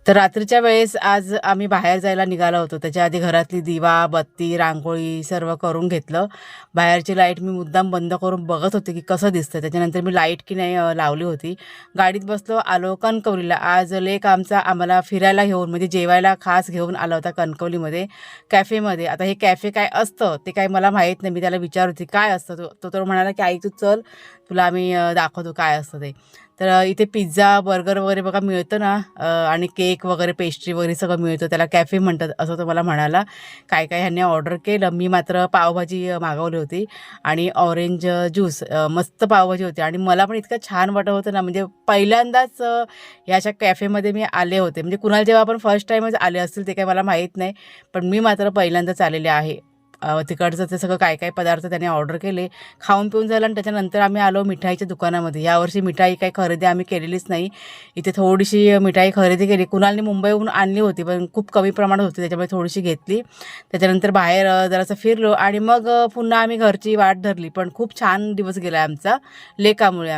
तर रात्रीच्या वेळेस आज आम्ही बाहेर जायला निघालो होतो. त्याच्या आधी घरातली दिवा, बत्ती, रांगोळी सर्व करून घेतलं. बाहेरची लाईट मी मुद्दाम बंद करून बघत होते की कसं दिसतं. त्याच्यानंतर मी लाईट की नाही लावली होती. गाडीत बसलो, आलो कणकवलीला. आज लेक आमचा आम्हाला फिरायला घेऊन म्हणजे जेवायला खास घेऊन आला होता कणकवलीमध्ये कॅफेमध्ये. आता हे कॅफे काय असतं ते काही मला माहीत नाही. मी त्याला विचारत होती काय असतं, तो तर म्हणाला की आई तू चल, तुला आम्ही दाखवतो काय असतं ते. तर इथे पिझ्झा, बर्गर वगैरे बघा मिळतं ना, आणि केक वगैरे, पेस्ट्री वगैरे सगळं मिळतं. त्याला कॅफे म्हणतात असं तो मला म्हणाला. काय काय ह्यांनी ऑर्डर केलं. मी मात्र पावभाजी मागवली होती आणि ऑरेंज ज्यूस. मस्त पावभाजी होती आणि मला पण इतकं छान वाटत होतं ना, म्हणजे पहिल्यांदाच ह्या अशा कॅफेमध्ये मी आले होते. म्हणजे कुणाला जेव्हा आपण फर्स्ट टाईमच आले असतील ते काही मला माहीत नाही, पण मी मात्र पहिल्यांदाच आलेले आहे. तिकडचं ते सगळं काय काय पदार्थ त्याने ऑर्डर केले. खाऊन पिऊन झालं आणि त्याच्यानंतर आम्ही आलो मिठाईच्या दुकानामध्ये. यावर्षी मिठाई काही खरेदी आम्ही केलेलीच नाही. इथे थोडीशी मिठाई खरेदी केली. कुणालने मुंबईहून आणली होती पण खूप कमी प्रमाणात होती, त्याच्यामुळे थोडीशी घेतली. त्याच्यानंतर बाहेर जरासं फिरलो आणि मग पुन्हा आम्ही घरची वाट धरली. पण खूप छान दिवस गेला आमचा लेकामुळे.